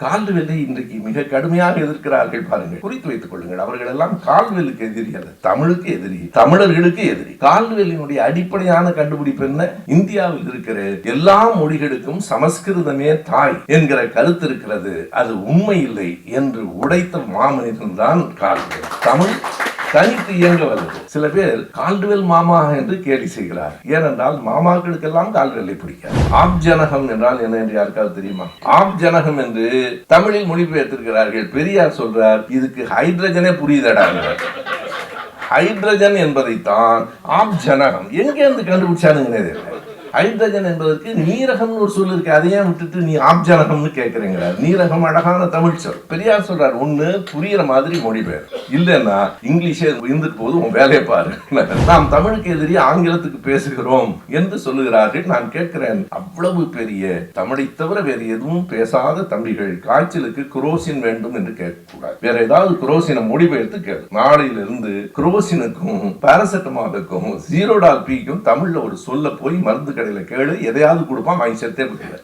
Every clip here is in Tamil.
கால்டுவெல்லை இன்றைக்கு மிக கடுமையாக எதிர்க்கிறார்கள் பாருங்கள், குறித்து வைத்துக் கொள்ளுங்கள். அவர்கள் எல்லாம் கால்டுவெல்லுக்கு எதிரி அல்ல, தமிழுக்கு எதிரி, தமிழர்களுக்கு எதிரி. கால்டுவெல்லினுடைய அடிப்படையான கண்டுபிடிப்பு என்ன? இந்தியாவில் இருக்கிற எல்லா மொழிகளுக்கும் சமஸ்கிருதமே தாய் என்கிற கருத்து இருக்கிறது. அது உண்மை இல்லை என்று உடைத்த மாமனிதன் தான் கால்டுவெல். தமிழ் தனித்து இயங்க வல்லது. சில பேர் கால்டுவெல் மாமா என்று கேலி செய்கிறார். ஏனென்றால் மாமாக்களுக்கெல்லாம் கால்டுவெல்லை பிடிக்காது. ஆப்ஜனகம் என்றால் என்ன என்று யாருக்காவது தெரியுமா? ஆப்ஜனகம் என்று தமிழில் மொழிபெயர்த்திருக்கிறார்கள். பெரியார் சொல்றார், இதுக்கு ஹைட்ரஜனே புரியுதடா. ஹைட்ரஜன் என்பதைத்தான் ஆப்ஜனகம் எங்கே இருந்து கண்டுபிடிச்சானுங்க. ஹைட்ரஜன் என்பதற்கு நீரகம்னு ஒரு சொல் இருக்கு, அதையே விட்டுட்டு நீ ஆப்ஜனகம்னு கேட்கறீங்க. நீரகம் அழகான தமிழ் சொல். பெரியார் சொல்றார், ஒண்ணு புரியுற மாதிரி மொழிபெயர், இல்லைன்னா இங்கிலீஷே இருந்துட்டு போது உன் வேலையை பாரு. நாம் தமிழுக்கு எதிரி ஆங்கிலத்துக்கு பேசுகிறோம் என்று சொல்லுகிறார்கள். நான் கேட்கிறேன், அவ்வளவு பெரிய தமிழை தவிர வேறு எதுவும் பேசாத தம்பிகள் காய்ச்சலுக்கு குரோசின் வேண்டும் என்று கேட்கக்கூடாது. வேற ஏதாவது குரோசினை மொழிபெயர்த்து கேட்கு. நாளையிலிருந்து குரோசினுக்கும் பாராசெட்டமாலுக்கும் ஜீரோடால் பீக்கும் தமிழ்ல ஒரு சொல்ல போய் மருந்து கடையில கேளு, எதையாவது கொடுப்பான், வாங்கி சேர்த்தே கொடுக்கல.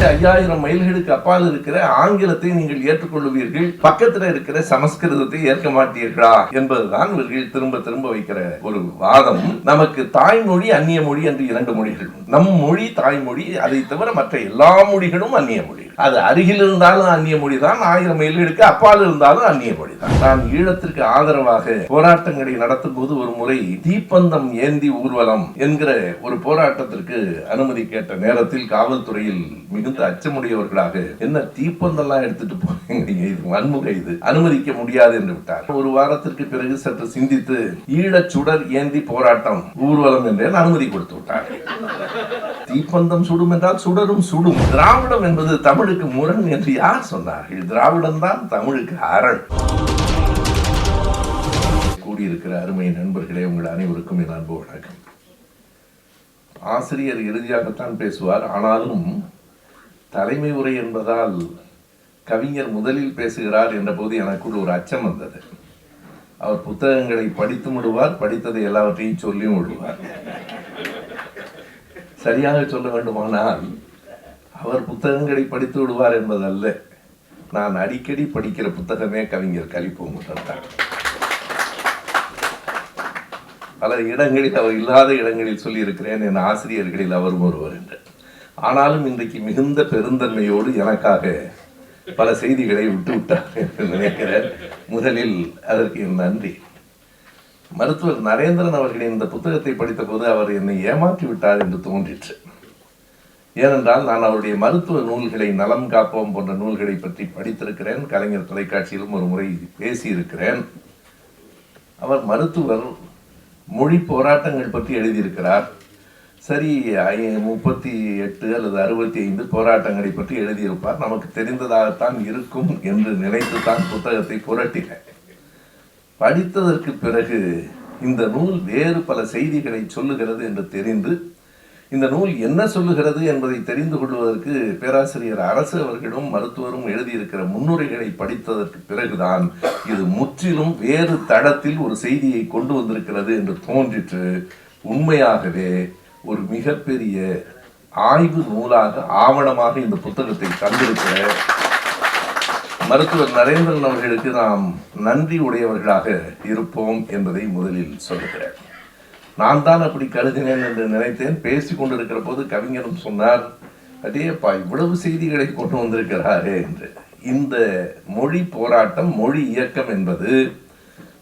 5000 மைல்களுக்கு அப்பால் இருக்கிற ஆங்கிலத்தை நீங்கள் ஏற்றுக்கொள்வீர்கள், பக்கத்தில் இருக்கிற சமஸ்கிருதத்தை ஏற்க மாட்டீர்களா என்பதுதான் இவர்கள் திரும்ப திரும்ப வைக்கிற ஒரு வாதம். நமக்கு தாய்மொழி அந்நிய மொழி என்று 2 மொழிகள். நம் மொழி தாய்மொழி, அதை தவிர மற்ற எல்லா மொழிகளும் அந்நிய மொழி. அது அருகில் இருந்தாலும் அந்நிய மொழி தான், 1000 மைல்களுக்கு அப்பால் இருந்தாலும் அந்நிய மொழி தான். நான் ஈழத்திற்கு ஆதரவாக போராட்டங்களை நடத்தும் போது ஒரு முறை தீப்பந்தம் ஏந்தி ஊர்வலம் என்கிற ஒரு போராட்டத்திற்கு அனுமதி கேட்ட நேரத்தில் காவல்துறையில் மிகுந்த அச்சமுடையவர்களாக, என்ன தீப்பந்தெல்லாம் எடுத்துட்டு போறீங்க, இது வன்முறை, இது அனுமதிக்க முடியாது என்று விட்டார். ஒரு வாரத்திற்கு பிறகு சற்று சிந்தித்து ஈழச் சுடர் ஏந்தி போராட்டம் ஊர்வலம் என்றே அனுமதி கொடுத்து விட்டார். தீப்பந்தம் சுடும் என்றால் சுடரும் சுடும். திராவிடம் என்பது தமிழுக்கு முரண் என்று யார் சொன்னார்கள்? திராவிடம் தான் தமிழுக்கு அரண். கூடியிருக்கிற அருமை நண்பர்களே, உங்கள் அனைவருக்கும் என் அன்பு வணக்கம். ஆசிரியர் இறுதியாகத்தான் பேசுவார், ஆனாலும் தலைமை உரை என்பதால் கவிஞர் முதலில் பேசுகிறார் என்ற போது எனக்குள் ஒரு அச்சம் வந்தது. அவர் புத்தகங்களை படித்து விடுவார், படித்ததை எல்லாவற்றையும் சொல்லியும் விடுவார். சரியாக சொல்ல வேண்டுமானால் அவர் புத்தகங்களை படித்து விடுவார் என்பதல்ல, நான் அடிக்கடி படிக்கிற புத்தகமே கவிஞர் கலிப்பூங்குன்றன் தான். பல இடங்களில் அவர் இல்லாத இடங்களில் சொல்லி இருக்கிறேன், என் ஆசிரியர்களில் அவரும் ஒருவர் என்று. ஆனாலும் இன்றைக்கு மிகுந்த பெருந்தன்மையோடு எனக்காக பல செய்திகளை விட்டுவிட்டார் என்று நினைக்கிறேன். முதலில் அதற்கு என் நன்றி. மருத்துவர் நரேந்திரன் அவர்களின் இந்த புத்தகத்தை படித்த போது அவர் என்னை ஏமாற்றி விட்டார் என்று தோன்றிற்று. ஏனென்றால் நான் அவருடைய மருத்துவ நூல்களை, நலம் காப்போம் போன்ற நூல்களை பற்றி படித்திருக்கிறேன். கலைஞர் தொலைக்காட்சியிலும் ஒரு முறை பேசியிருக்கிறேன். அவர் மருத்துவர், மொழி போராட்டங்கள் பற்றி எழுதியிருக்கிறார். சரி, 38 அல்லது 65 போராட்டங்களை பற்றி எழுதியிருப்பார். நமக்கு தெரிந்ததாகத்தான் இருக்கும் என்று நினைத்துத்தான் புத்தகத்தை புரட்டினேன். படித்ததற்கு பிறகு இந்த நூல் வேறு பல செய்திகளை சொல்லுகிறது என்று தெரிந்து, இந்த நூல் என்ன சொல்லுகிறது என்பதை தெரிந்து கொள்வதற்கு பேராசிரியர் அரசு அவர்களும் மருத்துவரும் எழுதியிருக்கிற முன்னுரைகளை படித்ததற்கு பிறகுதான் இது முற்றிலும் வேறு தடத்தில் ஒரு செய்தியை கொண்டு வந்திருக்கிறது என்று தோன்றிற்று. உண்மையாகவே ஒரு மிகப்பெரிய ஆய்வு நூலாக, ஆவணமாக இந்த புத்தகத்தை தந்திருக்கிற மருத்துவர் நரேந்திரன் அவர்களுக்கு நாம் நன்றி உடையவர்களாக இருப்போம் என்பதை முதலில் சொல்லுகிறேன். நான் தான் அப்படி கருதினேன் என்று நினைத்தேன். பேசி கொண்டிருக்கிற போது கவிஞரும் சொன்னார், அடேப்பா இவ்வளவு செய்திகளை கொண்டு வந்திருக்கிறாரே என்று. இந்த மொழி போராட்டம், மொழி இயக்கம் என்பது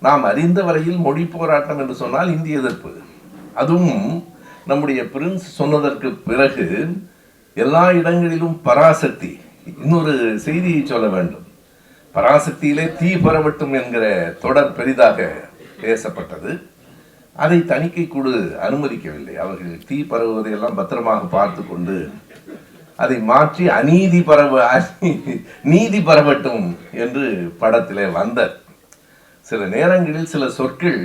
நாம் அறிந்த வரையில் மொழி போராட்டம் என்று சொன்னால் இந்திய எதிர்ப்பு. அதுவும் நம்முடைய பிரின்ஸ் சொன்னதற்கு பிறகு எல்லா இடங்களிலும் பராசக்தி. இன்னொரு செய்தியை சொல்ல வேண்டும், பராசக்தியிலே தீ பரவட்டும் என்கிற தொடர் பெரிதாக பேசப்பட்டது. அதை தணிக்கை குழு அனுமதிக்கவில்லை. அவர்கள் தீ பரவுவதையெல்லாம் பத்திரமாக பார்த்து கொண்டு அதை மாற்றி நீதி பரவட்டும் என்று படத்திலே வந்த சில நேரங்களில் சில சொற்கள்,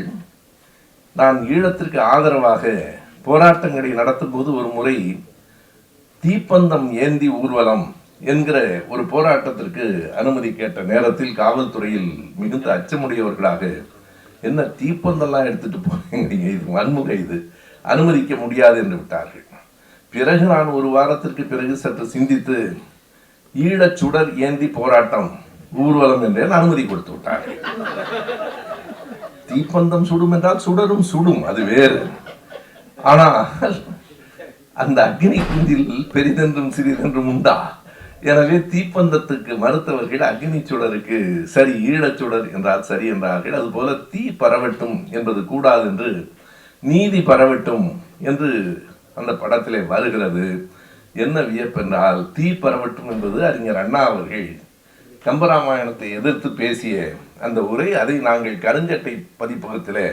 நான் ஈழத்திற்கு ஆதரவாக போராட்டங்களை நடத்தும் போது ஒரு முறை தீப்பந்தம் ஏந்தி ஊர்வலம் என்கிற ஒரு போராட்டத்திற்கு அனுமதி கேட்ட நேரத்தில் காவல்துறையில் மிகுந்த அச்சமுடையவர்களாக, என்ன தீப்பந்தெல்லாம் எடுத்துட்டு போறீங்க, இது வன்முறை, இது அனுமதிக்க முடியாது என்று விட்டார்கள். பிறகு நான் ஒரு வாரத்திற்கு பிறகு சற்று சிந்தித்து ஈழச் சுடர் ஏந்தி போராட்டம் ஊர்வலம் என்றே அனுமதி கொடுத்து விட்டார். தீப்பந்தம் சுடும் என்றால் சுடரும் சுடும், அது வேறு. ஆனால் அந்த அக்னி குந்தில் பெரிதென்றும் சிறிதென்றும் உண்டா? எனவே தீப்பந்தத்துக்கு மறுத்தவர்கள் அக்னி சுடருக்கு சரி, ஈழச்சுடர் என்றால் சரி என்றார்கள். அதுபோல தீ பரவட்டும் என்பது கூடாது என்று நீதி பரவட்டும் என்று அந்த படத்திலே வருகிறது. என்ன வியப்பென்றால், தீ பரவட்டும் என்பது அறிஞர் அண்ணா அவர்கள் கம்பராமாயணத்தை எதிர்த்து பேசிய அந்த உரை. அதை நாங்கள் கருஞ்சட்டை பதிப்பகத்தில்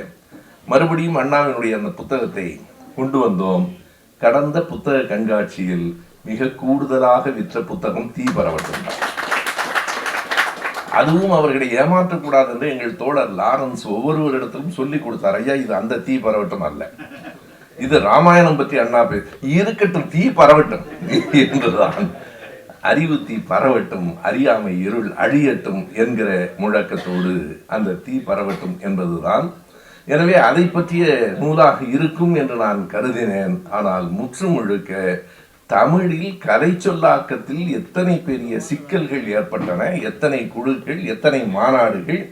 மறுபடியும் அண்ணாவினுடைய அந்த புத்தகத்தை கொண்டு வந்தோம். கடந்த புத்தக கண்காட்சியில் மிக கூடுதலாக விற்ற புத்தகம் தீ பரவட்டும். அதுவும் அவர்களை ஏமாற்றக்கூடாது என்று எங்கள் தோழர் லாரன்ஸ் ஒவ்வொருவரிடத்திலும் சொல்லிக் கொடுத்தார். ஐயா, இது அந்த தீ பரவட்டும் அல்ல, இது ராமாயணம் பற்றி அண்ணா இருக்கட்டும், தீ பரவட்டும் என்றுதான். அறிவு தீ பரவட்டும், அறியாமை இருள் அழியட்டும் என்கிற முழக்கத்தோடு அந்த தீ பரவட்டும் என்பதுதான். எனவே அதை பற்றிய நூலாக இருக்கும் என்று நான் கருதினேன். ஆனால் முற்று முழுக்க தமிழில் கதை சொல்லாக்கத்தில் எத்தனை பெரிய சிக்கல்கள் ஏற்பட்டன, எத்தனை குழுக்கள், எத்தனை மாநாடுகள்,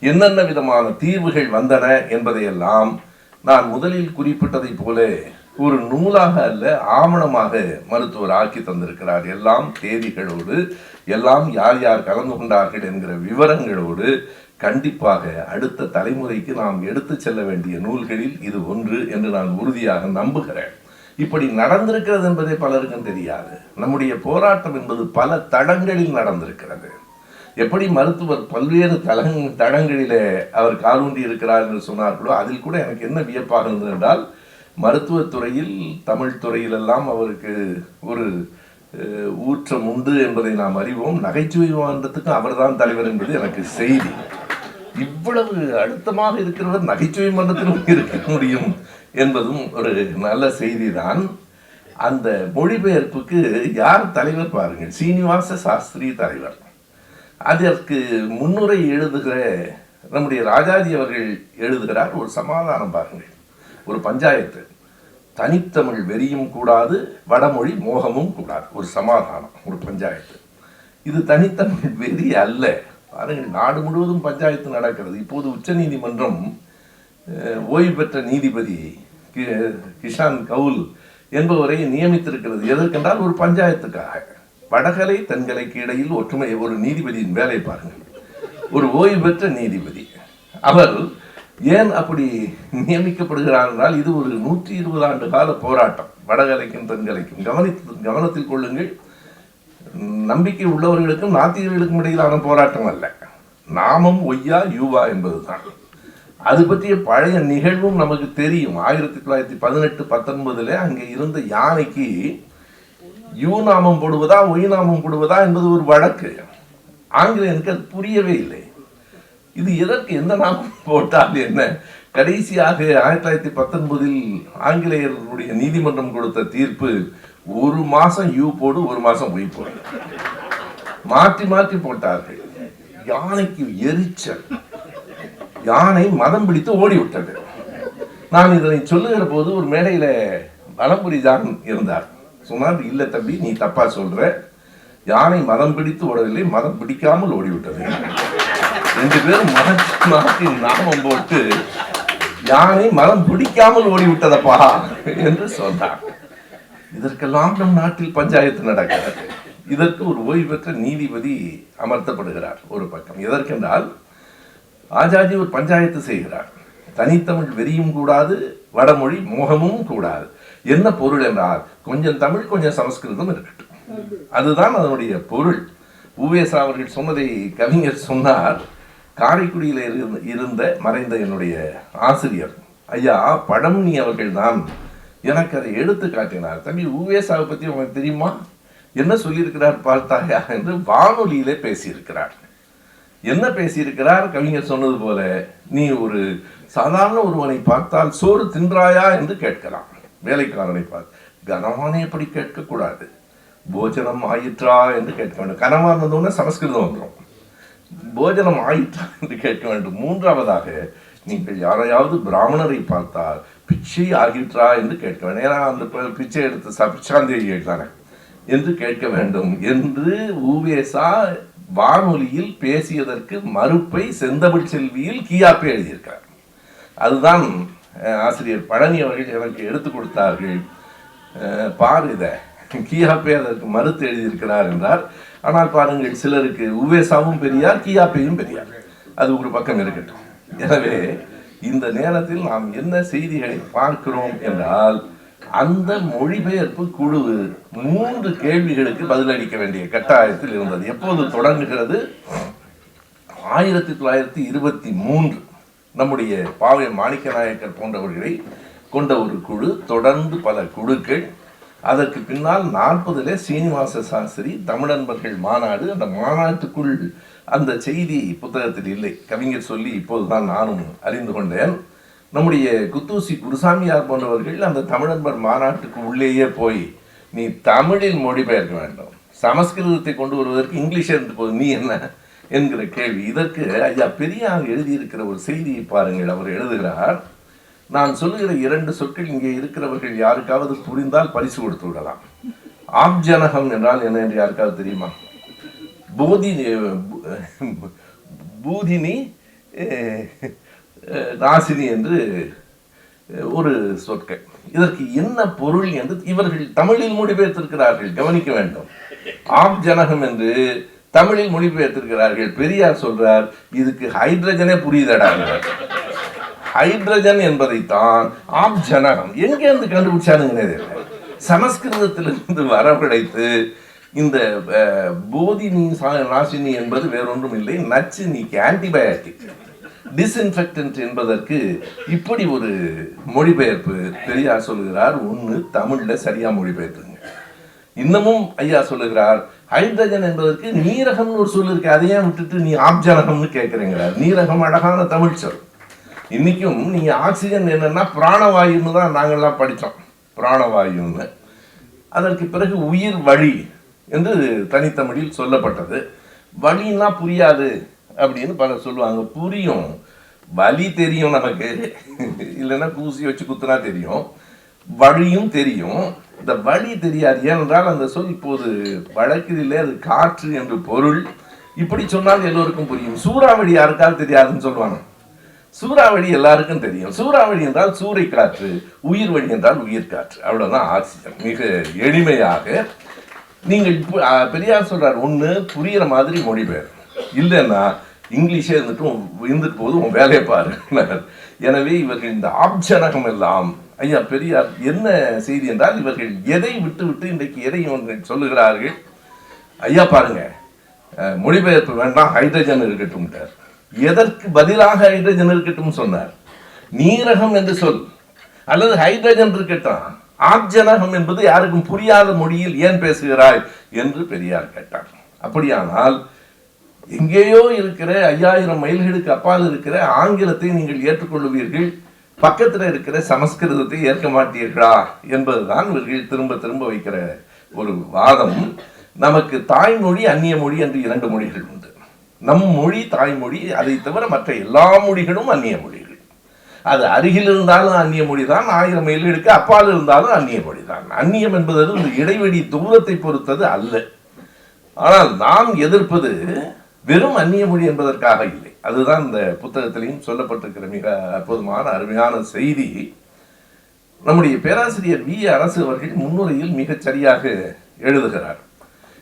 என்னென்ன விதமான தீர்வுகள் வந்தன என்பதையெல்லாம் நான் முதலில் குறிப்பிட்டதை போல ஒரு நூலாக அல்ல, ஆவணமாக மருத்துவர் ஆக்கி தந்திருக்கிறார். எல்லாம் தேதிகளோடு, எல்லாம் யார் யார் கலந்து கொண்டார்கள் என்கிற விவரங்களோடு. கண்டிப்பாக அடுத்த தலைமுறைக்கு நாம் எடுத்து செல்ல வேண்டிய நூல்களில் இது ஒன்று என்று நான் உறுதியாக நம்புகிறேன். இப்படி நடந்திருக்கிறது என்பதே பலருக்கும் தெரியாது. நம்முடைய போராட்டம் என்பது பல தடங்களில் நடந்திருக்கிறது. எப்படி மருத்துவர் பல்வேறு தடங்களிலே அவர் காலூன்றி இருக்கிறார் என்று சொன்னார்களோ, அதில் கூட எனக்கு என்ன வியப்பாக இருந்தது என்றால், மருத்துவத்துறையில், தமிழ் துறையிலெல்லாம் அவருக்கு ஒரு ஊற்றம் உண்டு என்பதை நாம் அறிவோம். நகைச்சுவை மன்றத்துக்கு அவர்தான் தலைவர் என்பது எனக்கு செய்தி. இவ்வளவு அழுத்தமாக இருக்கிறவர் நகைச்சுவை மன்றத்திலும் இருக்க முடியும் என்பதும் ஒரு நல்ல செய்தி தான். அந்த மொழிபெயர்ப்புக்கு யார் தலைவர் பாருங்கள், சீனிவாச சாஸ்திரி தலைவர். அதற்கு முன்னுரை எழுதுகிற நம்முடைய ராஜாஜி அவர்கள் எழுதுகிறார். ஒரு சமாதானம் பாருங்கள், ஒரு பஞ்சாயத்து. தனித்தமிழ் வெறியும் கூடாது, வடமொழி மோகமும் கூடாது. ஒரு சமாதானம், ஒரு பஞ்சாயத்து. இது தனித்தமிழ் வெறி அல்ல. பாருங்கள், நாடு முழுவதும் பஞ்சாயத்து நடக்கிறது. இப்போது உச்ச நீதிமன்றம் ஓய்வு பெற்ற நீதிபதி கிஷான் கவுல் என்பவரை நியமித்திருக்கிறது. எதற்கென்றால் ஒரு பஞ்சாயத்துக்காக. வடகலை தென்கலைக்கு இடையில் ஒற்றுமை. ஒரு நீதிபதியின் வேலை பாருங்கள், ஒரு ஓய்வு பெற்ற நீதிபதி. அவர் ஏன் அப்படி நியமிக்கப்படுகிறார் என்றால், இது ஒரு 120 ஆண்டு கால போராட்டம், வடகலைக்கும் தென்கலைக்கும். கவனத்தில் கொள்ளுங்கள், நம்பிக்கை உள்ளவர்களுக்கும் நாத்திகர்களுக்கும் இடையிலான போராட்டம் அல்ல. நாமம் ஒய்யா யூவா என்பதுதான். அது பற்றிய பழைய நிகழ்வும் நமக்கு தெரியும். 1918-19 அங்கே இருந்த யானைக்கு யூ நாமம் போடுவதா ஒய் நாமம் போடுவதா என்பது ஒரு வழக்கு. ஆங்கிலேயனுக்கு அது புரியவே இல்லை. இது எதற்கு, எந்த நாமம் போட்டால் என்ன? கடைசியாக 1919 ஆங்கிலேயர்களுடைய நீதிமன்றம் கொடுத்த தீர்ப்பு, ஒரு மாசம் யூ போடு, ஒரு மாசம் ஒய் போடு. மாற்றி மாற்றி போட்டார்கள். யானைக்கு எரிச்சல், யானை மதம் பிடித்து ஓடிவிட்டது. நான் இதனை சொல்லுகிற போது ஒரு மேடையில வலம்புரி ஜான் இருந்தார். சொன்னார், இல்ல தம்பி, நீ தப்பா சொல்ற, யானை மதம் பிடித்து ஓடவில்லை, மதம் பிடிக்காமல் ஓடிவிட்டது. 2 பேரும் மாற்றி நாமம் போட்டு யானை மதம் பிடிக்காமல் ஓடிவிட்டதப்பா என்று சொன்னார். இதற்கெல்லாம் நம் நாட்டில் பஞ்சாயத்து நடக்கிறது. இதற்கு ஒரு ஓய்வு பெற்ற நீதிபதி அமர்த்தப்படுகிறார் ஒரு பக்கம். எதற்கென்றால், ராஜாஜி ஒரு பஞ்சாயத்து செய்கிறார். தனித்தமிழ் வெறியும் கூடாது, வடமொழி மோகமும் கூடாது. என்ன பொருள் என்றால், கொஞ்சம் தமிழ் கொஞ்சம் சமஸ்கிருதம் இருக்கட்டும். அதுதான் அதனுடைய பொருள். உவேசா அவர்கள் சொன்னதை கவிஞர் சொன்னார். காரைக்குடியில் இருந்த மறைந்த என்னுடைய ஆசிரியர் ஐயா பழமணி அவர்கள் தான் எனக்கு அதை எடுத்து காட்டினார். தம்பி, உவேசாவை பற்றி உங்களுக்கு தெரியுமா, என்ன சொல்லியிருக்கிறார் பார்த்தாயா என்று வானொலியிலே பேசியிருக்கிறார். என்ன பேசியிருக்கிறார்? கவிஞர் சொன்னது போல, நீ ஒரு சாதாரண ஒருவனை பார்த்தால் சோறு தின்றாயா என்று கேட்கலாம். வேலைக்காரனை பார்த்து கனவானை எப்படி கேட்கக்கூடாது, போஜனம் ஆயிற்றா என்று கேட்க வேண்டும். கனவா இருந்தோடனே சமஸ்கிருதம் வந்துடும். போஜனம் ஆயிற்றா என்று கேட்க வேண்டும். 3ஆவதாக, நீங்கள் யாரையாவது பிராமணரை பார்த்தால் பிச்சை ஆகிற்றா என்று கேட்க வேண்டும். ஏன்னா அந்த பிச்சை எடுத்து பிச்சாந்தேவி தானே, என்று கேட்க வேண்டும் என்று உவேசா வானொலியில் பேசியதற்கு மறுப்பை செந்தமிழ் செல்வியில் கியாப்பே எழுதியிருக்கிறார். அதுதான் ஆசிரியர் பழனி அவர்கள் எனக்கு எடுத்துக் கொடுத்தார்கள். பாரு இதை கியாப்பே அதற்கு மறுத்து எழுதியிருக்கிறார் என்றார். ஆனால் பாருங்கள், சிலருக்கு உவேசாவும் பெரியார், கியாப்பேயும் பெரியார். அது ஒரு பக்கம் இருக்கட்டும். எனவே இந்த நேரத்தில் நாம் என்ன செய்திகளை பார்க்கிறோம் என்றால், அந்த மொழிபெயர்ப்பு குழு 3 கேள்விகளுக்கு பதிலளிக்க வேண்டிய கட்டாயத்தில் இருந்தது. எப்போது தொடங்குகிறது? 1923 நம்முடைய பாவை மாணிக்கநாயக்கர் போன்றவர்களை கொண்ட ஒரு குழு, தொடர்ந்து பல குழுக்கள். அதற்கு பின்னால் 40 சீனிவாச சாஸ்திரி தமிழன்பர்கள் மாநாடு. அந்த மாநாட்டுக்குள் அந்த செய்தி புத்தகத்தில் இல்லை, கவிஞர் சொல்லி இப்போதுதான் நானும் அறிந்து கொண்டேன். நம்முடைய குத்தூசி குருசாமியார் போன்றவர்கள் அந்த தமிழன்பர் மாநாட்டுக்கு உள்ளேயே போய், நீ தமிழில் மொழிபெயர்க்க வேண்டும், சமஸ்கிருதத்தை கொண்டு வருவதற்கு இங்கிலீஷ் இருந்து போது நீ என்ன என்கிற கேள்வி. இதற்கு ஐயா பெரியார் எழுதியிருக்கிற ஒரு செய்தியை பாருங்கள். அவர் எழுதுகிறார், நான் சொல்லுகிற 2 சொற்கள் இங்கே இருக்கிறவர்கள் யாருக்காவது புரிந்தால் பரிசு கொடுத்து விடலாம். ஆப்ஜனகம் என்றால் என்ன என்று யாருக்காவது தெரியுமா? பூதினி நாசினி என்று ஒரு சொற்கள். இதற்கு என்ன பொருள் என்று இவர்கள் தமிழில் மொழிபெயர்த்திருக்கிறார்கள், கவனிக்க வேண்டும். ஆப்ஜனகம் என்று தமிழில் மொழிபெயர்த்திருக்கிறார்கள். பெரியார் சொல்றார், இதுக்கு ஹைட்ரஜனே புரியுதடா. ஹைட்ரஜன் என்பதைத்தான் ஆப்ஜனகம் எங்கேருந்து கண்டுபிடிச்சானுங்க? சமஸ்கிருதத்திலிருந்து வரவழைத்து இந்த போதினி நாசினி என்பது வேறொன்றும் இல்லை, நச்சினிக்கு ஆன்டிபயாட்டிக், டிஸ்இன்ஃபெக்டன்ட் என்பதற்கு இப்படி ஒரு மொழிபெயர்ப்பு பெரியார் சொல்லுகிறார். ஒன்று, தமிழ்ல சரியா மொழிபெயர்த்துங்க. இன்னமும் ஐயா சொல்லுகிறார், ஹைட்ரஜன் என்பதற்கு நீரகம்னு ஒரு சொல் இருக்கு, அதையே விட்டுட்டு நீ ஆப்ஜனகம்னு கேட்குறீங்கிறார். நீரகம் அழகான தமிழ் சொல். இன்னைக்கும் நீங்க ஆக்சிஜன் என்னன்னா பிராணவாயுன்னு தான் நாங்கள்லாம் படித்தோம், பிராணவாயுன்னு. அதற்கு பிறகு உயிர் வழி என்று தனித்தமிழில் சொல்லப்பட்டது. வழின்னா புரியாது அப்படின்னு பலர் சொல்லுவாங்க. புரியும், வலி தெரியும் நமக்கு, இல்லைன்னா ஊசி வச்சு குத்துனா தெரியும். வழியும் தெரியும், இந்த வழி தெரியாது. ஏனென்றால் அந்த சொல் இப்போது வழக்கிலே அது காற்று என்று பொருள். இப்படி சொன்னால் எல்லோருக்கும் புரியும். சூறாவளி யாருக்காவது தெரியாதுன்னு சொல்லுவாங்க. சூறாவளி எல்லாருக்கும் தெரியும். சூறாவளி என்றால் சூறை காற்று, உயிர் வழி என்றால் உயிர் காற்று, அவ்வளவுதான் ஆக்சிஜன். மிக எளிமையாக நீங்கள் பெரியார் சொல்றார், ஒன்று புரிகிற மாதிரி மொழிபெயர், இல்லைன்னா இங்கிலீஷே இருந்துட்டு போது உன் வேலையை பாரு. எனவே இவர்கள் இந்த ஆப்ஜனகம் எல்லாம், ஐயா பெரியார் என்ன செய்தி என்றால், இவர்கள் எதை விட்டு விட்டு இன்றைக்கு எதை சொல்லுகிறார்கள்? ஐயா பாருங்க, மொழிபெயர்ப்பு வேண்டாம், ஹைட்ரஜன் இருக்கட்டும். எதற்கு பதிலாக ஹைட்ரஜன் இருக்கட்டும் சொன்னார்? நீரகம் என்று சொல், அல்லது ஹைட்ரஜன் இருக்கட்டும், ஆப்ஜனகம் என்பது யாருக்கும் புரியாத மொழியில் ஏன் பேசுகிறாய் என்று பெரியார் கேட்டார். அப்படியானால் எங்கேயோ இருக்கிற 5000 மைல்களுக்கு அப்பால் இருக்கிற ஆங்கிலத்தை நீங்கள் ஏற்றுக்கொள்வீர்கள், பக்கத்தில் இருக்கிற சமஸ்கிருதத்தை ஏற்க மாட்டீர்களா என்பதுதான் இவர்கள் திரும்ப திரும்ப வைக்கிற ஒரு வாதம். நமக்கு தாய்மொழி அந்நிய மொழி என்று 2 மொழிகள் உண்டு. நம் மொழி தாய்மொழி, அதை தவிர மற்ற எல்லா மொழிகளும் அந்நிய மொழிகள். அது அருகில் இருந்தாலும் அந்நிய மொழி தான், 1000 மைல்களுக்கு அப்பால் இருந்தாலும் அந்நிய மொழி தான். அந்நியம் என்பது இந்த இடைவெளி தூரத்தை பொறுத்தது அல்ல. ஆனால் நாம் எதிர்ப்பது வெறும் அந்நிய மொழி என்பதற்காக இல்லை. அதுதான் இந்த புத்தகத்திலையும் சொல்லப்பட்டிருக்கிற மிக அற்புதமான அருமையான செய்தி. நம்முடைய பேராசிரியர் வி அரசு அவர்கள் முன்னுரையில் மிகச் சரியாக எழுதுகிறார்.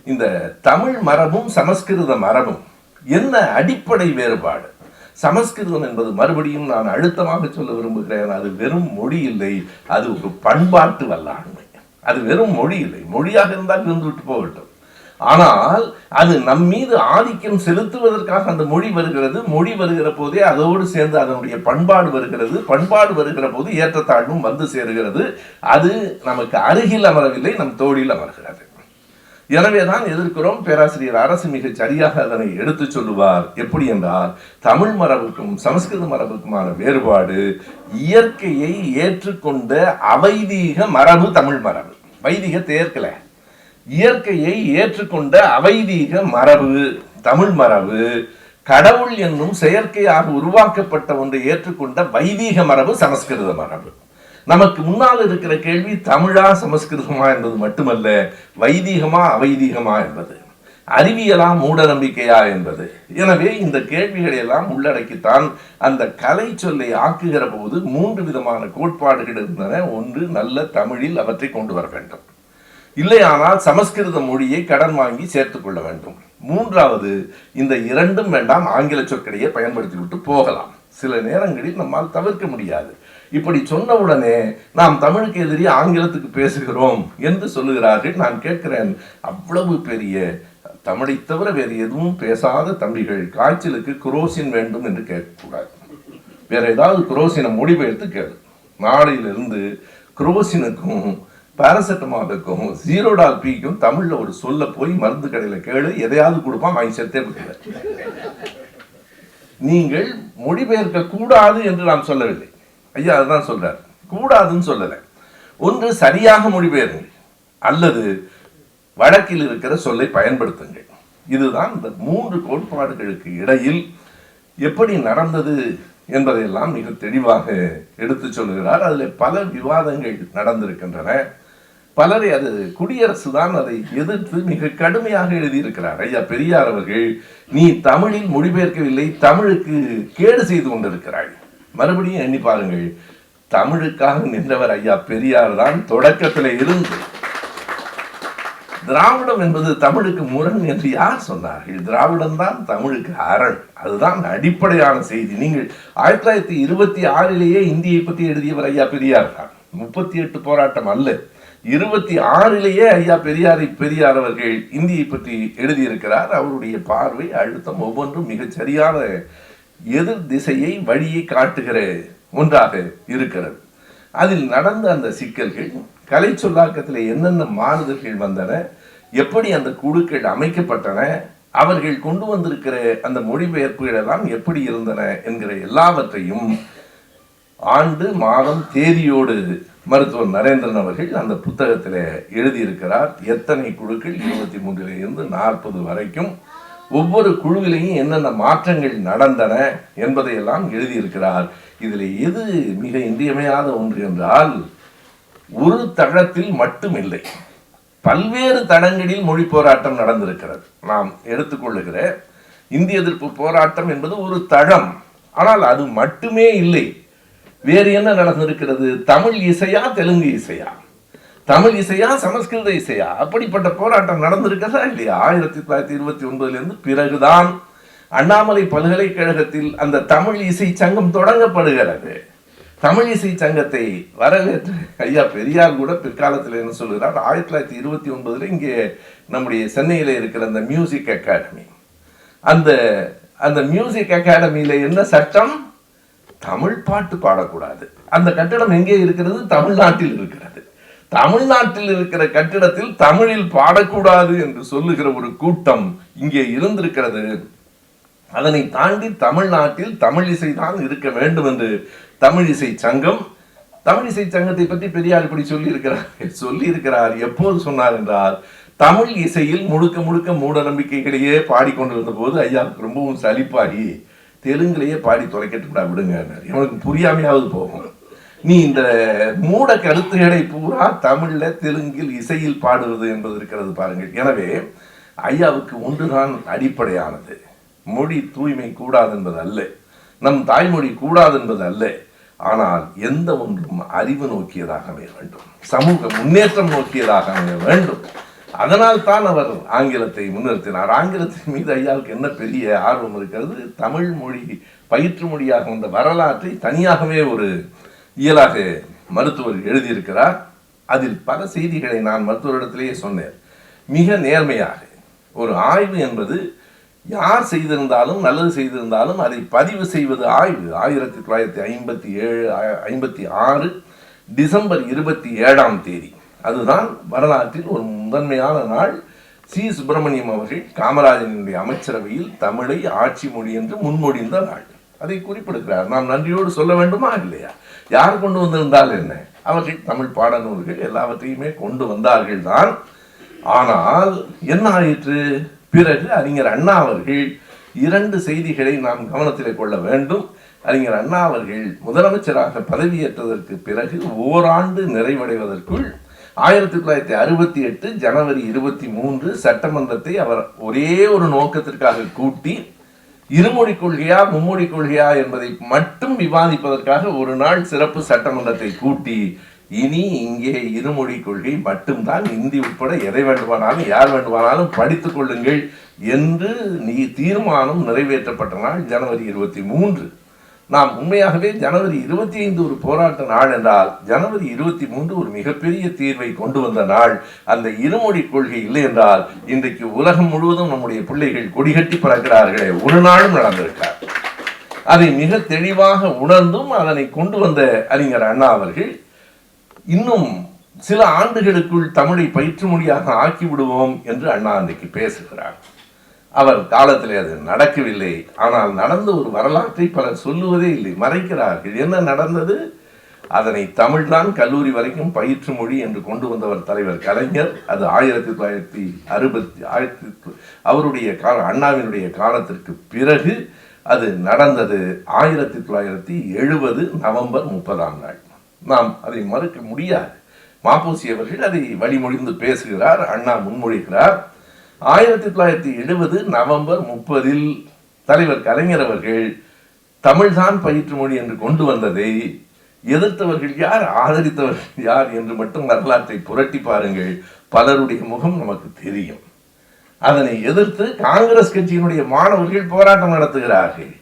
இந்த தமிழ் மரபும் சமஸ்கிருத மரபும் என்ன அடிப்படை வேறுபாடு? சமஸ்கிருதம் என்பது, மறுபடியும் நான் அழுத்தமாக சொல்ல விரும்புகிறேன், அது வெறும் மொழி இல்லை, அது ஒரு பண்பாட்டு வல்லாண்மை. அது வெறும் மொழி இல்லை, மொழியாக இருந்தால் இருந்துவிட்டு போகட்டும். ஆனால் அது நம் மீது ஆதிக்கம் செலுத்துவதற்காக அந்த மொழி வருகிறது. மொழி வருகிற போதே அதோடு சேர்ந்து அதனுடைய பண்பாடு வருகிறது. பண்பாடு வருகிற போது ஏற்றத்தாழ்வும் வந்து சேருகிறது. அது நமக்கு அருகில் அமரவில்லை, நம் தோளில் அமர்கிறது. எனவேதான் எதிர்க்கிறோம். பேராசிரியர் அரசு மிக சரியாக அதனை எடுத்து சொல்லுவார். எப்படி என்றால், தமிழ் மரபுக்கும் சமஸ்கிருத மரபுக்குமான வேறுபாடு, இயற்கையை ஏற்றுக்கொண்ட அவைதீக மரபு தமிழ் மரபு. வைதிகத்தை ஏற்கல, இயற்கையை ஏற்றுக்கொண்ட அவைதீக மரபு தமிழ் மரபு. கடவுள் என்னும் செயற்கையாக உருவாக்கப்பட்ட ஒன்றை ஏற்றுக்கொண்ட வைதீக மரபு சமஸ்கிருத மரபு. நமக்கு முன்னால் இருக்கிற கேள்வி தமிழா சமஸ்கிருதமா என்பது மட்டுமல்ல, வைதீகமா அவைதீகமா என்பது, அறிவியலா மூட நம்பிக்கையா என்பது. எனவே இந்த கேள்விகளை எல்லாம் உள்ளடக்கித்தான் அந்த கலை சொல்லை ஆக்குகிற போது 3 விதமான கோட்பாடுகள் இருந்தன. ஒன்று, நல்ல தமிழில் அவற்றை கொண்டு வர வேண்டும். இல்லையானால் சமஸ்கிருத மொழியை கடன் வாங்கி சேர்த்துக் கொள்ள வேண்டும். மூன்றாவது, இந்த இரண்டும் வேண்டாம், ஆங்கில சொற்களையே பயன்படுத்தி விட்டு போகலாம். சில நேரங்களில் நம்மால் தவிர்க்க முடியாது. இப்படி சொன்னவுடனே நாம் தமிழுக்கு எதிரி ஆங்கிலத்துக்கு பேசுகிறோம் என்று சொல்லுகிறார்கள். நான் கேட்கிறேன், அவ்வளவு பெரிய தமிழை தவிர வேறு எதுவும் பேசாத தம்பிகள் காய்ச்சலுக்கு குரோசின் வேண்டும் என்று கேட்கக்கூடாது. வேற ஏதாவது குரோசினை மொழிபெயர்த்து கேளு. நாளையிலிருந்து குரோசினுக்கும் பாராசெட்டமாலுக்கும் ஜீரோடால் பிக்கும் தமிழ்ல ஒரு சொல்ல போய் மருந்து கடையில கேளு, எதையாவது கொடுப்பான், வாங்கி சேர்த்தே கொடுக்கல. நீங்கள் மொழிபெயர்க்க கூடாது என்று நாம் சொல்லவில்லை. ஐயா அதுதான் சொல்றார், கூடாதுன்னு சொல்லல. ஒன்று, சரியாக மொழிபெயருங்கள், அல்லது வழக்கில் இருக்கிற சொல்லை பயன்படுத்துங்கள். இதுதான் இந்த 3 கோட்பாடுகளுக்கு இடையில் எப்படி நடந்தது என்பதையெல்லாம் மிக தெளிவாக எடுத்து சொல்லுகிறார். அதில் பல விவாதங்கள் நடந்திருக்கின்றன. பலரை, அது குடியரசு தான் அதை எதிர்த்து மிக கடுமையாக எழுதியிருக்கிறார். ஐயா பெரியார் அவர்கள், நீ தமிழில் மொழிபெயர்க்கவில்லை, தமிழுக்கு கேடு செய்து கொண்டிருக்கிறாய். மறுபடியும் எண்ணி பாருங்கள், தமிழுக்காக நின்றவர் ஐயா பெரியார் தான் தொடக்கத்தில் இருந்து. திராவிடம் என்பது தமிழுக்கு முரண் என்று யார் சொன்னார்கள்? திராவிடம் தான் தமிழுக்கு அரண். அதுதான் அடிப்படையான செய்தி. நீங்கள் 1926 இந்தியை பற்றி எழுதியவர் ஐயா பெரியார் தான். 38 போராட்டம் அல்ல, 26 ஐயா பெரியார் அவர்கள் இந்தியை பற்றி எழுதியிருக்கிறார். அவருடைய பார்வை, அழுத்தம் ஒவ்வொன்றும் மிகச் சரியான எதிர் திசையை, வழியை காட்டுகிற ஒன்றாக இருக்கிறது. அதில் நடந்த அந்த சிக்கல்கள், கலை சொல்லாக்கத்தில் என்னென்ன மாறுதல்கள் வந்தன, எப்படி அந்த குழுக்கள் அமைக்கப்பட்டன, அவர்கள் கொண்டு வந்திருக்கிற அந்த மொழிபெயர்ப்புகள் எல்லாம் எப்படி இருந்தன என்கிற எல்லாவற்றையும் ஆண்டு, மாதம், தேதியோடு மருத்துவர் நரேந்திரன் அவர்கள் அந்த புத்தகத்தில் எழுதியிருக்கிறார். எத்தனை குழுக்கள், 23 to 40 வரைக்கும், ஒவ்வொரு குழுவிலையும் என்னென்ன மாற்றங்கள் நடந்தன என்பதையெல்லாம் எழுதியிருக்கிறார். இதில் எது மிக இன்றியமையாத ஒன்று என்றால், ஒரு தளத்தில் மட்டுமில்லை, பல்வேறு தளங்களில் மொழி போராட்டம் நடந்திருக்கிறது. நாம் எடுத்துக்கொள்ளுகிற இந்திய எதிர்ப்பு போராட்டம் என்பது ஒரு தளம். ஆனால் அது மட்டுமே இல்லை. வேறு என்ன நடந்திருக்கிறது? தமிழ் இசையா, தெலுங்கு இசையா, தமிழ் இசையா, சமஸ்கிருத இசையா, அப்படிப்பட்ட போராட்டம் நடந்திருக்கிறதா இல்லையா? 1929 பிறகுதான் அண்ணாமலை பல்கலைக்கழகத்தில் அந்த தமிழ் இசை சங்கம் தொடங்கப்படுகிறது. தமிழ் இசை சங்கத்தை வரவேற்று ஐயா பெரியார் கூட பிற்காலத்தில் என்ன சொல்கிறார், 1929 இங்கே நம்முடைய சென்னையில் இருக்கிற அந்த மியூசிக் அகாடமி, அந்த மியூசிக் அகாடமியில என்ன சட்டம்? தமிழ் பாட்டு பாடக்கூடாது. அந்த கட்டடம் எங்கே இருக்கிறது? தமிழ்நாட்டில் இருக்கிறது. தமிழ்நாட்டில் இருக்கிற கட்டிடத்தில் தமிழில் பாடக்கூடாது என்று சொல்லுகிற ஒரு கூட்டம் இங்கே இருந்திருக்கிறது. அதனை தாண்டி தமிழ்நாட்டில் தமிழ் இசை தான் இருக்க வேண்டும் என்று தமிழ் இசை சங்கத்தை பற்றி பெரியார் இப்படி சொல்லியிருக்கிறார். எப்போது சொன்னார் என்றால், தமிழ் இசையில் முழுக்க முழுக்க மூட நம்பிக்கைகளையே பாடிக்கொண்டிருந்த போது ஐயாவுக்கு ரொம்பவும் சலிப்பாகி தெலுங்குலையே பாடி தொலைக்கட்டும்டா விடுங்க, எனக்கு புரியாமையாவது போகும், நீ இந்த மூட கருத்துக்களை பூரா தமிழ்ல தெலுங்கில் இசையில் பாடுவது என்பது இருக்கிறது பாருங்கள். எனவே ஐயாவுக்கு ஒன்றுதான் அடிப்படையானது, மொழி தூய்மை கூடாது என்பது அல்ல, நம் தாய்மொழி கூடாது என்பது அல்ல, ஆனால் எந்த ஒன்றும் அறிவு நோக்கியதாக அமைய வேண்டும், சமூக முன்னேற்றம் நோக்கியதாக அமைய வேண்டும். அதனால் தான் அவர் ஆங்கிலத்தை முன்னிறுத்தினார். ஆங்கிலத்தின் மீது ஐயாவுக்கு என்ன பெரிய ஆர்வம் இருக்கிறது? தமிழ் மொழி பயிற்று மொழியாக வந்த வரலாற்றை தனியாகவே ஒரு இயலாக மருத்துவர் எழுதியிருக்கிறார். அதில் பல செய்திகளை நான் மருத்துவரிடத்திலேயே சொன்னேன். மிக நேர்மையாக ஒரு ஆய்வு என்பது யார் செய்திருந்தாலும், நல்லது செய்திருந்தாலும் அதை பதிவு செய்வது ஆய்வு. 1957-56 டிசம்பர் 27 அதுதான் வரலாற்றில் ஒரு முதன்மையான நாள். சி. சுப்பிரமணியம் அவர்கள் காமராஜனுடைய அமைச்சரவையில் தமிழை ஆட்சி மொழி என்று முன்மொழிந்த நாள். அதை குறிப்பிடுகிறார். நாம் நன்றியோடு சொல்ல வேண்டுமா இல்லையா? யார் கொண்டு வந்திருந்தால் என்ன, அவர்கள் தமிழ் பாடநூல்கள் எல்லாவற்றையுமே கொண்டு வந்தார்கள் தான். ஆனால் என்ன ஆயிற்று? பிறகு அறிஞர் அண்ணா அவர்கள் 2 செய்திகளை நாம் கவனத்தில் கொள்ள வேண்டும். அறிஞர் அண்ணா அவர்கள் முதலமைச்சராக பதவியேற்றதற்கு பிறகு ஓராண்டு நிறைவடைவதற்குள் 1968 ஜனவரி 23 சட்டமன்றத்தை அவர் ஒரே ஒரு நோக்கத்திற்காக கூட்டி இருமொழி கொள்கையா மும்மொழி கொள்கையா என்பதை மட்டும் விவாதிப்பதற்காக ஒரு நாள் சிறப்பு சட்டமன்றத்தை கூட்டி இனி இங்கே இருமொழி கொள்கை மட்டும்தான், இந்தி உட்பட எதை வேண்டுமானாலும் யார் வேண்டுமானாலும் படித்துக் கொள்ளுங்கள் என்று தீர்மானம் நிறைவேற்றப்பட்ட நாள் ஜனவரி 23. நாம் உண்மையாகவே ஜனவரி 25 ஒரு போராட்ட நாள் என்றால் ஜனவரி 23 ஒரு மிகப்பெரிய தீர்வை கொண்டு வந்த நாள். அந்த இருமொழி கொள்கை இல்லை என்றால் இன்றைக்கு உலகம் முழுவதும் நம்முடைய பிள்ளைகள் கொடிகட்டி பறக்கிறார்களே, ஒரு நாளும் நடந்திருக்கார். அதை மிக தெளிவாக உணர்ந்தும் அதனை கொண்டு வந்த அறிஞர் அண்ணா அவர்கள் இன்னும் சில ஆண்டுகளுக்குள் தமிழை பயிற்று மொழியாக ஆக்கி விடுவோம் என்று அண்ணா அன்றைக்கு பேசுகிறார். அவர் காலத்திலே அது நடக்கவில்லை. ஆனால் நடந்த ஒரு வரலாற்றை பலர் சொல்லுவதே இல்லை, மறைக்கிறார்கள். என்ன நடந்தது? அதனை தமிழ்தான் கல்லூரி வரைக்கும் பயிற்று மொழி என்று கொண்டு வந்தவர் தலைவர் கலைஞர். அது 1960 அவருடைய அண்ணாவினுடைய காலத்திற்கு பிறகு அது நடந்தது. 1970 நவம்பர் 30ஆம் நாள். நாம் அதை மறுக்க முடியாது. மாப்போசி அவர்கள் அதை வழிமொழிந்து பேசுகிறார், அண்ணா முன்மொழிகிறார். 1970 நவம்பர் 30 தலைவர் கலைஞர் அவர்கள் தமிழ்தான் பயிற்று மொழி என்று கொண்டு வந்ததை எதிர்த்தவர்கள் யார், ஆதரித்தவர்கள் யார் என்று மட்டும் வரலாற்றை புரட்டி பாருங்கள். பலருடைய முகம் நமக்கு தெரியும். அதனை எதிர்த்து காங்கிரஸ் கட்சியினுடைய மாணவர்கள் போராட்டம் நடத்துகிறார்கள்.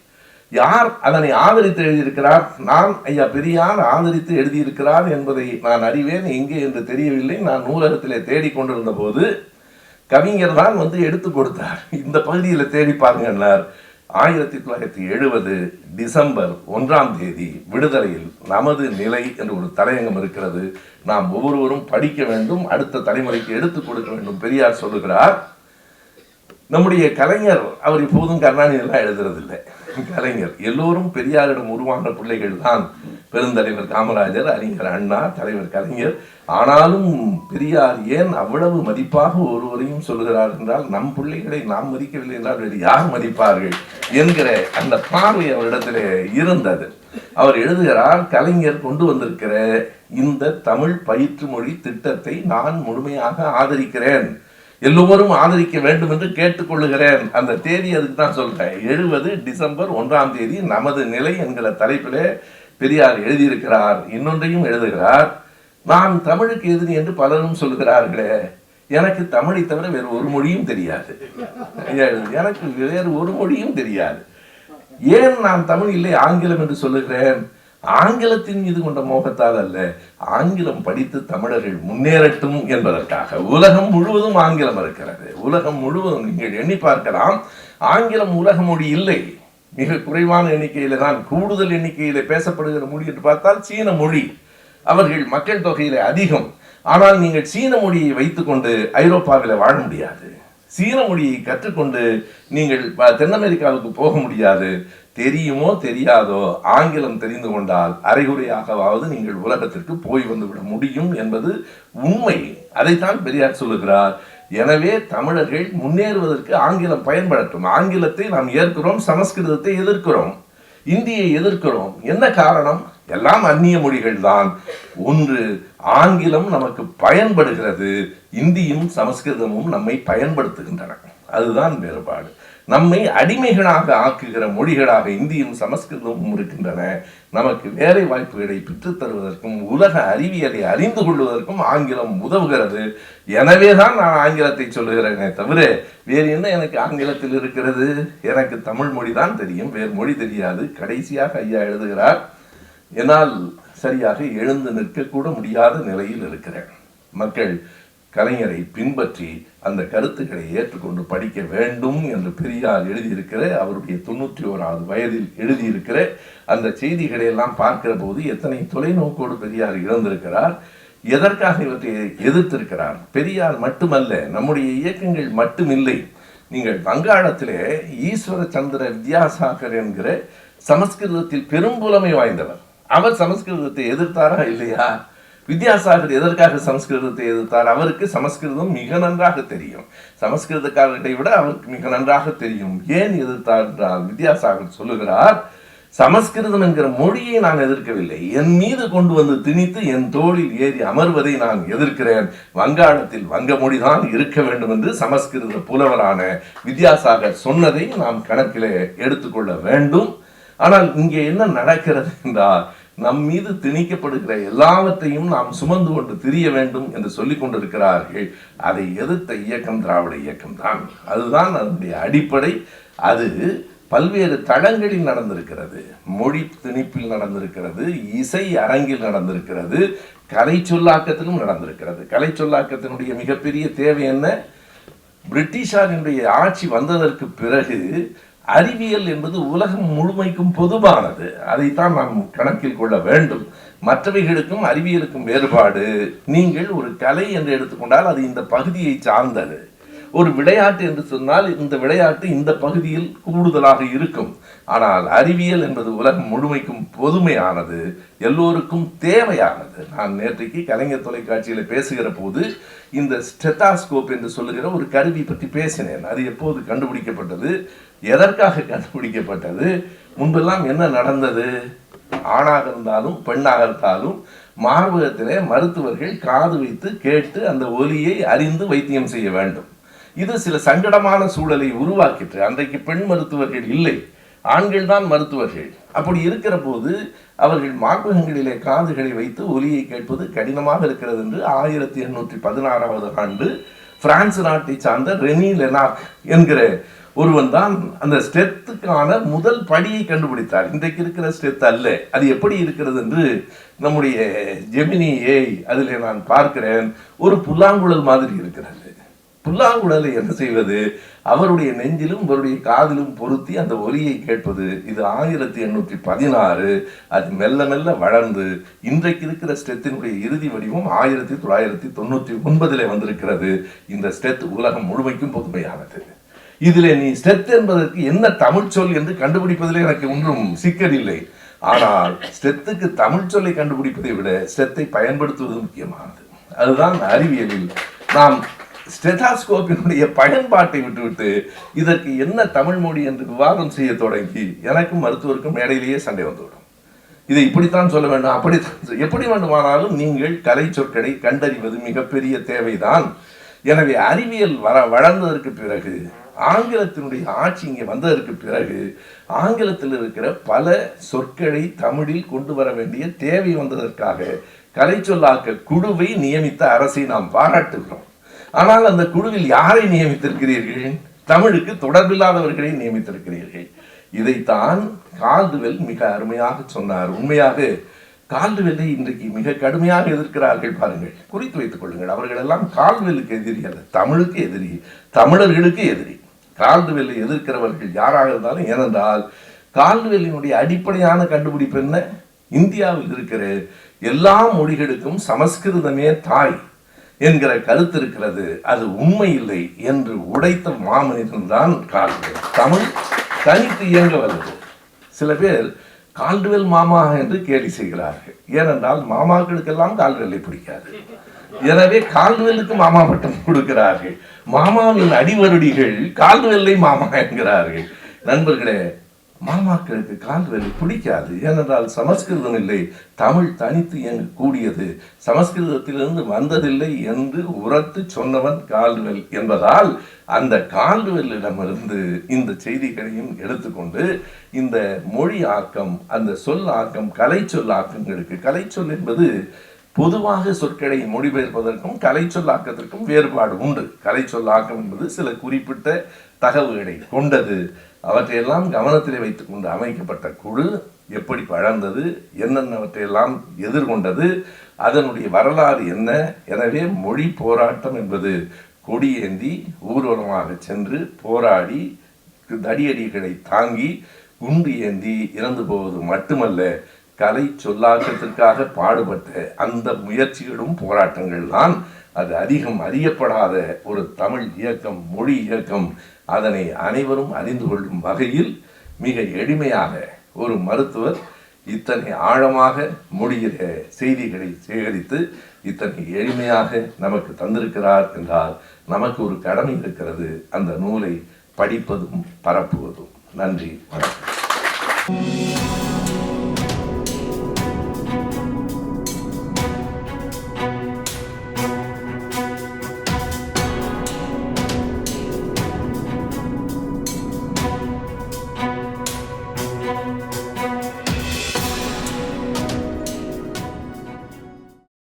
யார் அதனை ஆதரித்து எழுதியிருக்கிறார்? நான் ஐயா பெரியார் ஆதரித்து எழுதியிருக்கிறார் என்பதை நான் அறிவேன். எங்கே என்று தெரியவில்லை. நான் நூலகத்திலே தேடிக்கொண்டிருந்த போது கவிஞர் தான் வந்து எடுத்து கொடுத்தார். இந்த பகுதியில் தேடி பாருங்கன்னார். 1970 டிசம்பர் 1ஆம் தேதி விடுதலையில் நமது நிலை என்று ஒரு தலையங்கம் இருக்கிறது. நாம் ஒவ்வொருவரும் படிக்க வேண்டும், அடுத்த தலைமுறைக்கு எடுத்துக் கொடுக்க வேண்டும். பெரியார் சொல்லுகிறார். நம்முடைய கலைஞர் அவர் இப்போதும் கருணாநிதியெல்லாம் எழுதுறதில்லை. கலைஞர் எல்லோரும் பெரியாரிடம் உருவான பிள்ளைகள் தான். பெருந்தலைவர் காமராஜர், அறிஞர் அண்ணா, தலைவர் கலைஞர். ஆனாலும் பெரியார் ஏன் அவ்வளவு மதிப்பாக ஒருவரையும் சொல்லுகிறார் என்றால், நம் பிள்ளைகளை நாம் மதிக்கவில்லை என்றால் வேறு யார் மதிப்பார்கள் என்கிற அந்த பார்வை அவரிடத்திலே இருந்தது. அவர் எழுதுகிறார், கலைஞர் கொண்டு வந்திருக்கிற இந்த தமிழ் பயிற்று மொழி திட்டத்தை நான் முழுமையாக ஆதரிக்கிறேன், எல்லோரும் ஆதரிக்க வேண்டும் என்று கேட்டுக்கொள்ளுகிறேன். அந்த தேதி அதுக்கு தான் சொல்றேன். 70 டிசம்பர் 1ஆம் தேதி நமது நிலை என்கிற தலைப்பிலே பெரியார் எழுதியிருக்கிறார். இன்னொன்றையும் எழுதுகிறார். நான் தமிழுக்கு எதிரி என்று பலரும் சொல்லுகிறார்களே, எனக்கு தமிழை தவிர வேறு ஒரு மொழியும் தெரியாது. எனக்கு வேறு ஒரு மொழியும் தெரியாது. ஏன் நான் தமிழ் இல்லை ஆங்கிலம் என்று சொல்லுகிறேன்? ஆங்கிலத்தின் மீது கொண்ட மோகத்தால் அல்ல, ஆங்கிலம் படித்து தமிழர்கள் முன்னேறட்டும் என்பதற்காக. உலகம் முழுவதும் ஆங்கிலம் இருக்கிறது. உலகம் முழுவதும் நீங்கள் எண்ணி பார்க்கலாம். ஆங்கிலம் உலக மொழி இல்லை. மிக குறைவான எண்ணிக்கையில தான், கூடுதல் எண்ணிக்கையில பேசப்படுகிற மொழி என்று பார்த்தால் சீன மொழி. அவர்கள் மக்கள் தொகையில அதிகம். ஆனால் நீங்கள் சீன மொழியை வைத்துக்கொண்டு ஐரோப்பாவில் வாழ முடியாது. சீன மொழியை கற்றுக்கொண்டு நீங்கள் தென் அமெரிக்காவுக்கு போக முடியாது. தெரியுமோ தெரியாதோ, ஆங்கிலம் தெரிந்து கொண்டால் அரைகுறையாகவாவது நீங்கள் உலகத்திற்கு போய் வந்துவிட முடியும் என்பது உண்மை. அதைத்தான் பெரியார் சொல்லுகிறார். எனவே தமிழர்கள் முன்னேறுவதற்கு ஆங்கிலம் பயன்படட்டும். ஆங்கிலத்தை நாம் ஏற்கிறோம், சமஸ்கிருதத்தை எதிர்க்கிறோம், இந்தியை எதிர்க்கிறோம். என்ன காரணம்? எல்லாம் அந்நிய மொழிகள் தான். ஒன்று, ஆங்கிலம் நமக்கு பயன்படுகிறது, இந்தியும் சமஸ்கிருதமும் நம்மை பயன்படுத்துகின்றன. அதுதான் வேறுபாடு. நம்மை அடிமைகளாக ஆக்குகிற மொழிகளாக இந்தியும் சமஸ்கிருதமும் இருக்கின்றன. நமக்கு வேலை வாய்ப்புகளை பெற்றுத் தருவதற்கும் உலக அறிவியலை அறிந்து கொள்வதற்கும் ஆங்கிலம் உதவுகிறது. எனவேதான் நான் ஆங்கிலத்தை சொல்லுகிறேனே தவிர வேறு என்ன எனக்கு ஆங்கிலத்தில் இருக்கிறது? எனக்கு தமிழ் மொழி தான் தெரியும், வேறு மொழி தெரியாது. கடைசியாக ஐயா எழுதுகிறார், என்னால் சரியாக எழுந்து நிற்கக்கூட முடியாத நிலையில் இருக்கிறேன். மக்கள் கலைஞரை பின்பற்றி அந்த கருத்துக்களை ஏற்றுக்கொண்டு படிக்க வேண்டும் என்று பெரியார் எழுதியிருக்கிற, அவருடைய 91வது வயதில் எழுதியிருக்கிற அந்த செய்திகளை எல்லாம் பார்க்கிற போது எத்தனை தொலைநோக்கோடு பெரியார் இழந்திருக்கிறார். எதற்காக இவற்றை எதிர்த்திருக்கிறார்? பெரியார் மட்டுமல்ல, நம்முடைய இயக்கங்கள் மட்டுமில்லை. நீங்கள் வங்காளத்திலே ஈஸ்வர சந்திர வித்யாசாகர் என்கிற சமஸ்கிருதத்தில் பெரும்புலமை வாய்ந்தவர். அவர் சமஸ்கிருதத்தை எதிர்த்தாரா இல்லையா? வித்யாசாகர் எதற்காக சமஸ்கிருதத்தை எதிர்த்தார்? அவருக்கு சமஸ்கிருதம் மிக நன்றாக தெரியும். சமஸ்கிருதக்காரர்களை விட அவருக்கு மிக நன்றாக தெரியும். ஏன் எதிர்த்தார் என்றால், வித்யாசாகர் சொல்லுகிறார், சமஸ்கிருதம் என்கிற மொழியை நான் எதிர்க்கவில்லை. என் மீது கொண்டு வந்து திணித்து என் தோளில் ஏறி அமர்வதை நான் எதிர்க்கிறேன். வங்காளத்தில் வங்க மொழிதான் இருக்க வேண்டும் என்று சமஸ்கிருத புலவரான வித்யாசாகர் சொன்னதை நாம் கணக்கிலே எடுத்துக்கொள்ள வேண்டும். ஆனால் இங்கே என்ன நடக்கிறது என்றால், நம் மீது திணிக்கப்படுகிற எல்லாவற்றையும் நாம் சுமந்து கொண்டு திரிய வேண்டும் என்று சொல்லிக் கொண்டிருக்கிறார்கள். அதை எதிர்த்த இயக்கம் திராவிட இயக்கம் தான். அதுதான் அதனுடைய அடிப்படை. அது பல்வேறு தளங்களில் நடந்திருக்கிறது. மொழி திணிப்பில் நடந்திருக்கிறது, இசை அரங்கில் நடந்திருக்கிறது, கலை சொல்லாக்கத்திலும் நடந்திருக்கிறது. கலை சொல்லாக்கத்தினுடைய மிகப்பெரிய தேவை என்ன? பிரிட்டிஷாரினுடைய ஆட்சி வந்ததற்கு பிறகு அறிவியல் என்பது உலகம் முழுமைக்கும் பொதுவானது. அதைத்தான் நாம் கணக்கில் கொள்ள வேண்டும். மற்றவைகளுக்கும் அறிவியலுக்கும் வேறுபாடு. நீங்கள் ஒரு கலை என்று எடுத்துக்கொண்டால் அது இந்த பகுதியை சார்ந்தது. ஒரு விளையாட்டு என்று சொன்னால் இந்த விளையாட்டு இந்த பகுதியில் கூடுதலாக இருக்கும். ஆனால் அறிவியல் என்பது உலகம் முழுமைக்கும் பொதுமையானது, எல்லோருக்கும் தேவையானது. நான் நேற்றைக்கு கலைஞர் தொலைக்காட்சியில் பேசுகிற போது இந்த ஸ்டெத்தாஸ்கோப் என்று சொல்லுகிற ஒரு கருவி பற்றி பேசினேன். அது எப்போது கண்டுபிடிக்கப்பட்டது, எதற்காக கண்டுபிடிக்கப்பட்டது, முன்பெல்லாம் என்ன நடந்தது? ஆணாக இருந்தாலும் பெண்ணாக இருந்தாலும் மார்பகத்திலே மருத்துவர்கள் காது வைத்து கேட்டு அந்த ஒலியை அறிந்து வைத்தியம் செய்ய வேண்டும். இது சில சங்கடமான சூழலை உருவாக்கிற்று. அன்றைக்கு பெண் மருத்துவர்கள் இல்லை, ஆண்கள் தான் மருத்துவர்கள். அப்படி இருக்கிற போது அவர்கள் மார்பகங்களிலே காதுகளை வைத்து ஒலியை கேட்பது கடினமாக இருக்கிறது என்று 1816 ஆண்டு பிரான்ஸ் நாட்டை சார்ந்த ரெனி லெனார்க் என்கிற ஒருவன் தான் அந்த ஸ்டெத்துக்கான முதல் படியை கண்டுபிடித்தார். இன்றைக்கு இருக்கிற ஸ்டெத் அல்ல. அது எப்படி இருக்கிறது என்று நம்முடைய ஜெமினி அதில் நான் பார்க்கிறேன். ஒரு புல்லாங்குழல் மாதிரி இருக்கிறது. புல்லாங்குழலை என்ன செய்வது? அவருடைய நெஞ்சிலும் அவருடைய காதிலும் பொருத்தி அந்த ஒலியை கேட்பது. இது 1816. அது மெல்ல மெல்ல வளர்ந்து இன்றைக்கு இருக்கிற ஸ்டெத்தினுடைய இறுதி வடிவம் 1999 வந்திருக்கிறது. இந்த ஸ்டெத் உலகம் முழுமைக்கும் பொதுமையானது. இதிலே நீ ஸ்டெத் என்பதற்கு என்ன தமிழ் சொல் என்று கண்டுபிடிப்பதிலே எனக்கு ஒன்றும் சிக்கல் இல்லை. ஆனால் ஸ்டெத்துக்கு தமிழ் சொல்லை கண்டுபிடிப்பதை விட ஸ்டெத்தை பயன்படுத்துவது முக்கியமானது. அதுதான் அறிவியலில் நாம் ஸ்டெத்தாஸ்கோப்பினுடைய பயன்பாட்டை விட்டுவிட்டு இதற்கு என்ன தமிழ் மொழி என்று விவாதம் செய்ய தொடங்கி எனக்கும் மருத்துவருக்கும் மேடையிலேயே சண்டை வந்துவிடும். இதை இப்படித்தான் சொல்ல வேண்டும், அப்படித்தான், எப்படி வேண்டுமானாலும் நீங்கள் கலை சொற்களை கண்டறிவது மிகப்பெரிய தேவைதான். எனவே அறிவியல் வளர்ந்ததற்கு பிறகு, ஆங்கிலத்தினுடைய ஆட்சி இங்கே வந்ததற்கு பிறகு ஆங்கிலத்தில் இருக்கிற பல சொற்களை தமிழில் கொண்டு வர வேண்டிய தேவை வந்ததற்காக கலை சொல்லாக்க குழுவை நியமித்த அரசை நாம் பாராட்டுகிறோம். ஆனால் அந்த குழுவில் யாரை நியமித்திருக்கிறீர்கள்? தமிழுக்கு தொடர்பில்லாதவர்களை நியமித்திருக்கிறீர்கள். இதைத்தான் கால்டுவெல் மிக அருமையாக சொன்னார். உண்மையாக கால்டுவெல்லை இன்றைக்கு மிக கடுமையாக எதிர்க்கிறார்கள். பாருங்கள், குறித்து வைத்துக் கொள்ளுங்கள். அவர்கள் எல்லாம் கால்டுவெல்லுக்கு எதிரி அல்ல, தமிழுக்கு எதிரி, தமிழர்களுக்கு எதிரி. கால்டுவெல்லை எதிர்க்கிறவர்கள் யாராக இருந்தாலும், ஏனென்றால் கால்டுவெல்லினுடைய அடிப்படையான கண்டுபிடிப்பு என்ன? இந்தியாவில் இருக்கிற எல்லா மொழிகளுக்கும் சமஸ்கிருதமே தாய் என்கிற கருத்து இருக்கிறது. அது உண்மை இல்லை என்று உடைத்த மாமனிதன் தான் கால்டுவெல். தமிழ் தனித்து இயங்க வல்லது. சில பேர் கால்டுவெல் மாமா என்று கேலி செய்கிறார்கள். ஏனென்றால் மாமாக்களுக்கெல்லாம் கால்டுவெல்லை பிடிக்காது. எனவே கால்டுவெல்லுக்கு மாமா பட்டம் கொடுக்கிறார்கள். மாமாவின் அடிவருடிகள் கால்டுவெல்லை மாமா என்கிறார்கள். நண்பர்களே, மாமாக்களுக்கு கால்டுவெல்லை பிடிக்காது. ஏனென்றால் சமஸ்கிருதம் இல்லை, தமிழ் தனித்து இயங்கக்கூடியது, சமஸ்கிருதத்திலிருந்து வந்ததில்லை என்று உரத்து சொன்னவன் கால்டுவெல் என்பதால் அந்த கால்டுவெல்லிடமிருந்து இந்த செய்திகளையும் எடுத்துக்கொண்டு இந்த மொழி ஆக்கம், அந்த சொல் ஆக்கம், கலை சொல் ஆக்கங்களுக்கு, கலை சொல் என்பது பொதுவாக சொற்களை மொழிபெயர்ப்பதற்கும் கலை சொல்லாக்கத்திற்கும் வேறுபாடு உண்டு. கலை சொல்லாக்கம் என்பது சில குறிப்பிட்ட தகவல்களை கொண்டது. அவற்றையெல்லாம் கவனத்திலே வைத்துக் கொண்டு அமைக்கப்பட்ட குழு எப்படி வளர்ந்தது, என்னென்னவற்றையெல்லாம் எதிர்கொண்டது, அதனுடைய வரலாறு என்ன. எனவே மொழி போராட்டம் என்பது கொடியேந்தி ஊர்வலமாக சென்று போராடி தடியடிகளை தாங்கி குண்டு ஏந்தி இறந்து போவது மட்டுமல்ல, கலை சொல்லாக்கத்திற்காக பாடுபட்ட அந்த முயற்சிகளும் போராட்டங்கள் தான். அது அதிகம் அறியப்படாத ஒரு தமிழ் இயக்கம், மொழி இயக்கம். அதனை அனைவரும் அறிந்து கொள்ளும் வகையில் மிக எளிமையாக ஒரு மருத்துவர் இத்தனை ஆழமாக மொழியில செய்திகளை சேகரித்து இத்தனை எளிமையாக நமக்கு தந்திருக்கிறார் என்றால் நமக்கு ஒரு கடமை இருக்கிறது, அந்த நூலை படிப்பதும் பரப்புவதும். நன்றி, வணக்கம்.